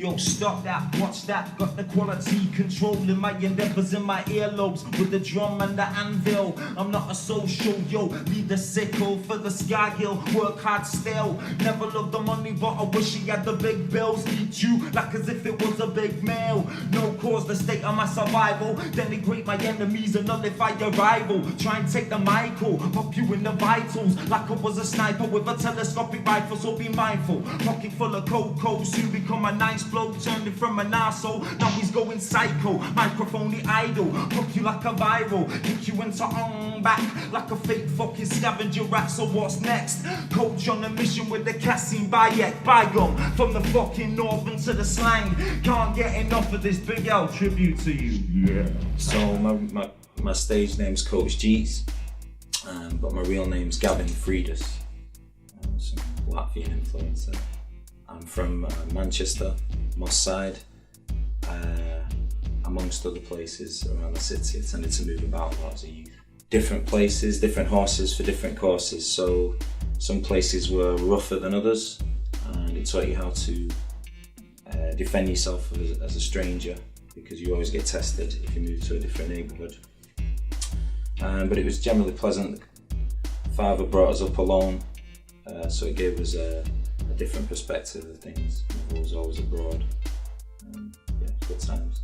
Yo, stop that, watch that. Got the quality control in my endeavors in my earlobes with the drum and the anvil. I'm not a social, yo, leave the sickle for the sky hill. Work hard still, never loved the money, but I wish he had the big bills. Eat you like as if it was a big meal. No cause the state of my survival. Denigrate my enemies and nullify your rival. Try and take the Michael, pop you in the vitals like I was a sniper with a telescopic rifle. So be mindful. Pocket full of cocoa, soon become a nice bloke. Turned it from an arsehole, now he's going psycho. Microphone the idol, hook you like a viral. Kick you into on back like a fake fucking scavenger rat. So what's next? Coach on a mission with the Cassim Bayek. Bygone from the fucking northern to the slang. Can't get enough of this Big L tribute to you. Yeah. So my stage name's Coach Jeets, but my real name's Gavin Friedus. Some Latvian influence there. I'm from Manchester, Moss Side. Amongst other places around the city, I tended to move about a lot as a youth. Different places, different horses for different courses. So some places were rougher than others, and it taught you how to defend yourself as a stranger, because you always get tested if you move to a different neighbourhood. But it was generally pleasant. Father brought us up alone, so it gave us a different perspective of things. I was always abroad. Yeah, good times.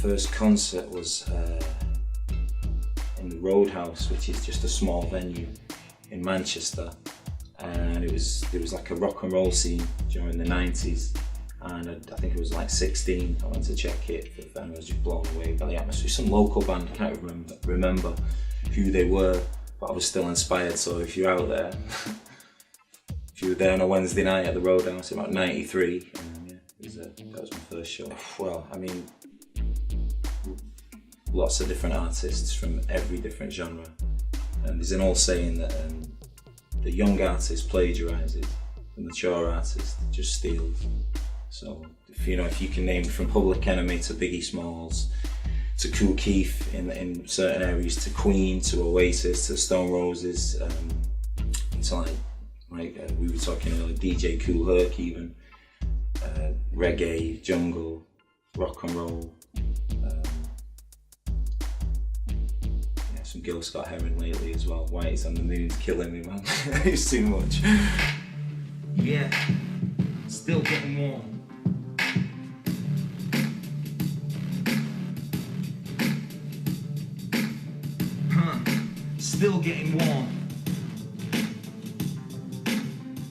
First concert was in the Roadhouse, which is just a small venue in Manchester, and there was like a rock and roll scene during the 90s, and I think it was like 16. I went to check it, and I was just blown away by the atmosphere. Some local band, I can't remember who they were, but I was still inspired. So if you're out there, if you were there on a Wednesday night at the Roadhouse in about '93, that was my first show. Well, I mean, lots of different artists from every different genre, and there's an old saying that the young artist plagiarises, the mature artist just steals. So if you can name from Public Enemy to Biggie Smalls to Kool Keith in certain areas, to Queen, to Oasis, to Stone Roses, to like we were talking earlier, DJ Kool Herc, even reggae, jungle, rock and roll. Some Gil Scott Heron lately as well. Whitey's on the Moon's killing me, man. It's too much. Yeah, still getting warm. Still getting warm.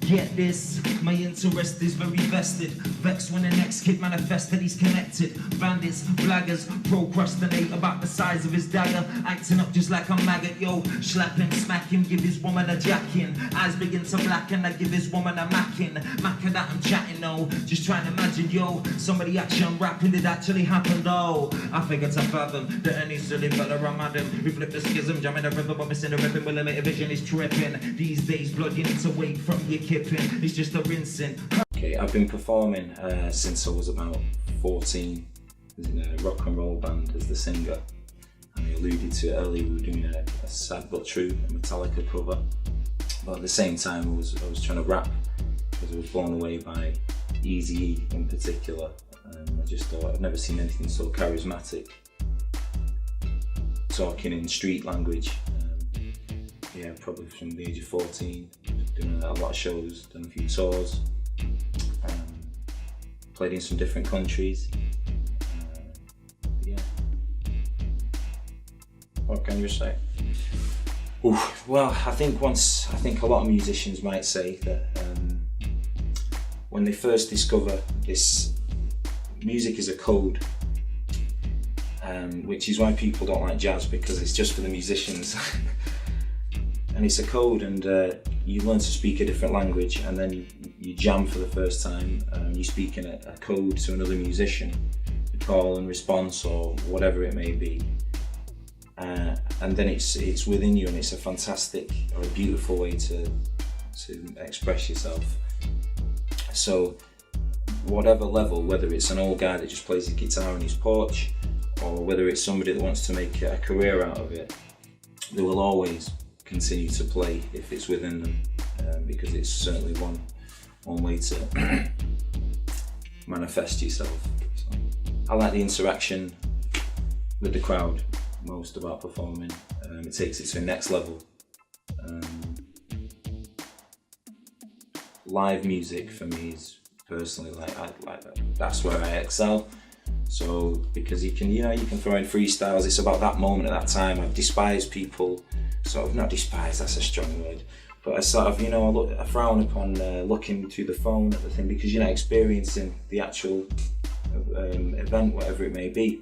Get this, my interest is very vested. Vexed when the next kid manifested he's connected. Bandits, blaggers, procrastinate about the size of his dagger. Acting up just like a maggot, yo. Slap him, smack him, give his woman a jacking. Eyes begin to blacken, I give his woman a macking. Macking that I'm chatting, no. Just trying to imagine, yo. Somebody action rapping, it actually happened, though. I figure to fathom that any silly fella I'm at him. We flip the schism, jamming the river, but missing the ripping. Will limit vision is tripping. These days, blood, you need to wait from your kipping. It's just a rinsing. Okay, I've been performing since I was about 14 in a rock and roll band as the singer. And I alluded to it earlier, we were doing a Sad But True, a Metallica cover. But at the same time, I was trying to rap, because I was blown away by Eazy-E in particular. I just thought I've never seen anything so charismatic, talking in street language. Yeah, probably from the age of 14, doing a lot of shows, done a few tours, played in some different countries. Yeah. What can you say? Well, I think a lot of musicians might say that when they first discover this, music is a code, which is why people don't like jazz, because it's just for the musicians. And it's a code, and you learn to speak a different language, and then you jam for the first time, you speak in a code to another musician, a call and response or whatever it may be, and then it's within you, and it's a fantastic or a beautiful way to express yourself. So whatever level, whether it's an old guy that just plays the guitar in his porch, or whether it's somebody that wants to make a career out of it, they will always continue to play if it's within them, because it's certainly one way to manifest yourself. So I like the interaction with the crowd most about performing. It takes it to the next level. Live music for me is personally that's where I excel. So because you can throw in freestyles. It's about that moment at that time. I despise people, sort of not despise. That's a strong word. But I sort of, I frown upon looking through the phone at the thing because you're not experiencing the actual event, whatever it may be.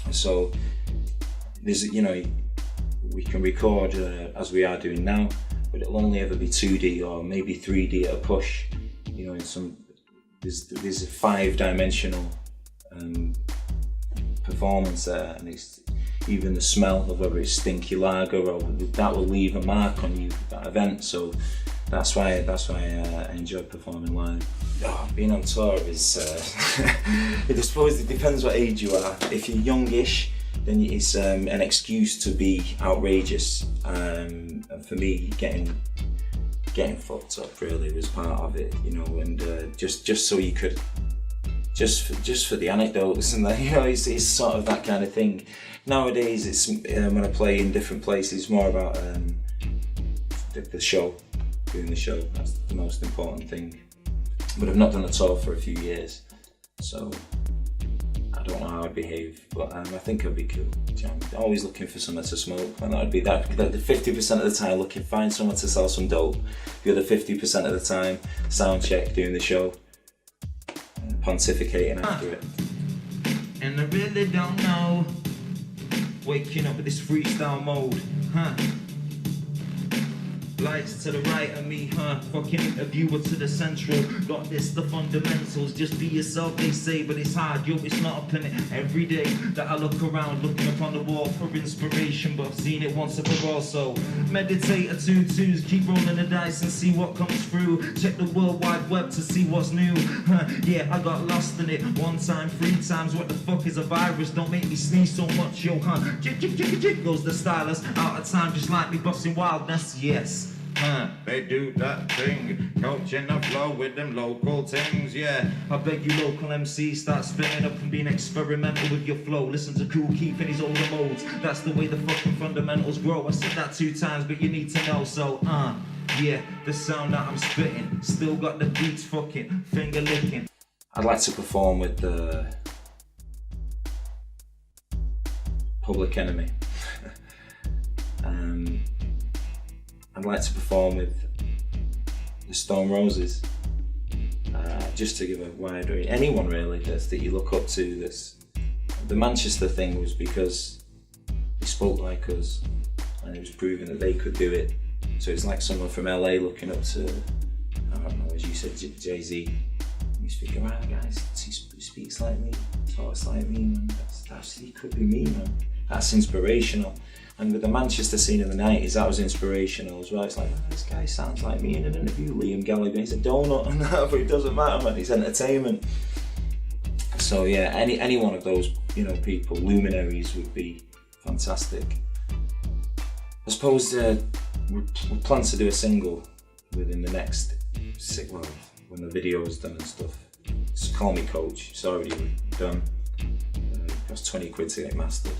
So there's, we can record as we are doing now, but it'll only ever be 2D or maybe 3D at a push. There's a 5-dimensional performance there, and it's even the smell of whether it's stinky lager or that will leave a mark on you, that event. So that's why I enjoy performing live. Being on tour is I suppose it depends what age you are. If you're youngish, then it's an excuse to be outrageous, and for me getting fucked up really was part of it, and just so you could just for the anecdotes and that, it's sort of that kind of thing. Nowadays it's when I play in different places, it's more about the show, doing the show. That's the most important thing. But I've not done a tour for a few years, so I don't know how I'd behave, but I think I'd be cool. I'm always looking for somewhere to smoke, and that'd be that 50% of the time looking, find someone to sell some dope. The other 50% of the time, sound check, doing the show, pontificating after it. And I really don't know, waking up with this freestyle mode, Lights to the right of me, fucking interviewer to the central. Got this, the fundamentals, just be yourself, they say, but it's hard, it's not a planet. Every day that I look around, looking upon the wall for inspiration, but I've seen it once and for all, so meditate a 2-2s, keep rolling the dice and see what comes through. Check the World Wide Web to see what's new. Yeah, I got lost in it, 1 time, 3 times, what the fuck is a virus? Don't make me sneeze so much, jig goes the stylus, out of time, just like me busting wildness, yes. They do that thing, coaching the flow with them local things, yeah. I beg you local MCs, start spinning up and being experimental with your flow. Listen to Cool Keith and his older modes, that's the way the fucking fundamentals grow. I said that 2 times, but you need to know, so yeah, the sound that I'm spitting, still got the beats fucking finger licking. I'd like to perform with the Public Enemy. I'd like to perform with the Stone Roses, just to give a wider, anyone really that you look up to. The Manchester thing was because they spoke like us, and it was proving that they could do it. So it's like someone from LA looking up to, I don't know, as you said, Jay-Z. He's thinking, wow, guys, he speaks like me, talks like me, man. He could be me, man. That's inspirational. And with the Manchester scene in the 90s, that was inspirational as well. It's like, this guy sounds like me in an interview. Liam Gallagher, he's a donut and that, but it doesn't matter, man. It's entertainment. So yeah, any one of those, people, luminaries, would be fantastic. I suppose we plan to do a single within the next when the video is done and stuff. It's Call Me Coach. It's already done. It costs 20 quid to get mastered.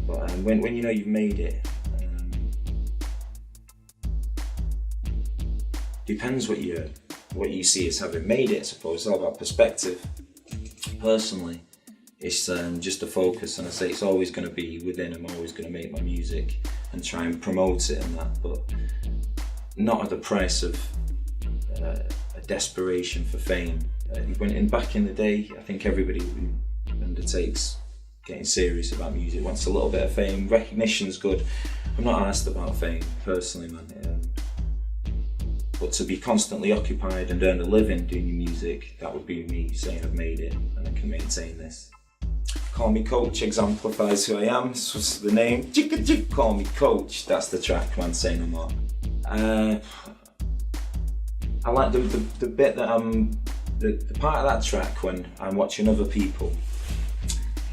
But when you've made it, depends what you see as having made it. I suppose it's all about perspective. Personally, it's just a focus, and I say it's always going to be within. I'm always going to make my music and try and promote it and that, but not at the price of a desperation for fame. Back in the day, I think everybody who undertakes getting serious about music wants a little bit of fame. Recognition's good. I'm not asked about fame personally, man. But to be constantly occupied and earn a living doing your music, that would be me saying I've made it and I can maintain this. Call Me Coach exemplifies who I am. This was the name. Call Me Coach. That's the track, man. Say no more. I like the bit that the part of that track when I'm watching other people.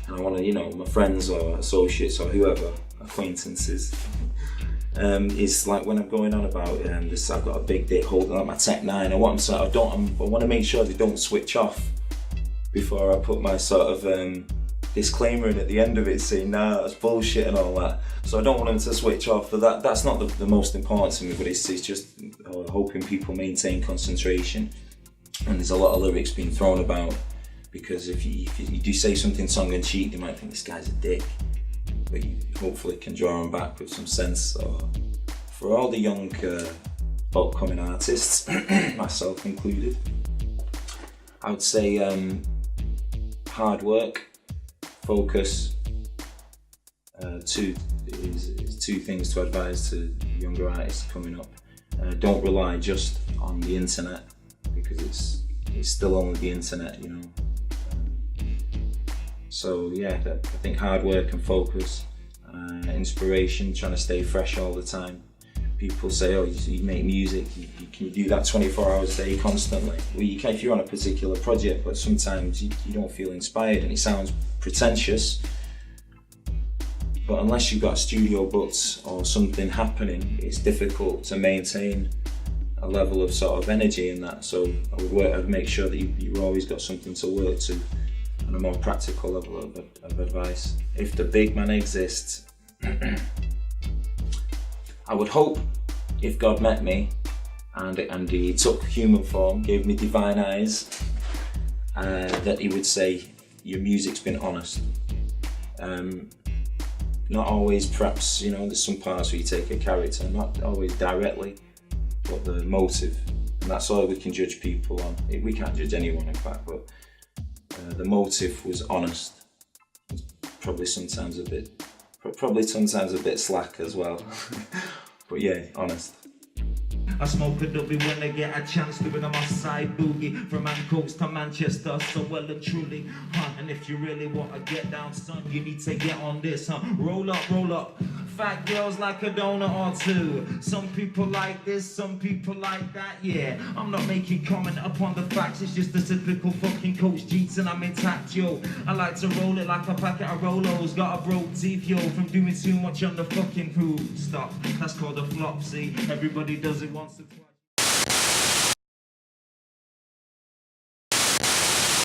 And I want to, my friends or associates or whoever, acquaintances, is like when I'm going on about this. I've got a big dick holding on my Tech 9. I want to make sure they don't switch off before I put my sort of disclaimer in at the end of it saying, nah, that's bullshit and all that. So I don't want them to switch off, but that's not the most important to me, but it's just hoping people maintain concentration. And there's a lot of lyrics being thrown about, because if you do say something tongue-in-cheek, they might think this guy's a dick, but you hopefully can draw them back with some sense. So for all the young upcoming artists, myself included, I would say hard work, focus, two things to advise to younger artists coming up. Don't rely just on the internet, because it's still only the internet, you know. So yeah, I think hard work and focus, inspiration, trying to stay fresh all the time. People say, oh, you make music, can you do that 24 hours a day constantly? Well, you can if you're on a particular project, but sometimes you don't feel inspired, and it sounds pretentious, but unless you've got studio booked or something happening, it's difficult to maintain a level of sort of energy in that. So I'd make sure that you've always got something to work to, on a more practical level of advice. If the big man exists, I would hope if God met me and he took human form, gave me divine eyes, that he would say, your music's been honest. Not always, perhaps, you know, there's some parts where you take a character, not always directly, but the motive. And that's all we can judge people on. We can't judge anyone, in fact, but the motive was honest. Probably sometimes a bit slack as well. But yeah, honest. I smoke a dubby when I get a chance, living on my side boogie. From Ancoats to Manchester, so well and truly. And if you really want to get down, son, you need to get on this, Roll up. Fat girls like a donut or two. Some people like this, some people like that, yeah. I'm not making comment upon the facts, it's just a typical fucking Coach Jeets and I'm intact, yo. I like to roll it like a packet of Rolos. Got a broke teeth, yo, from doing too much on the fucking food. Stop, that's called a flop, see. Everybody does it once or twice.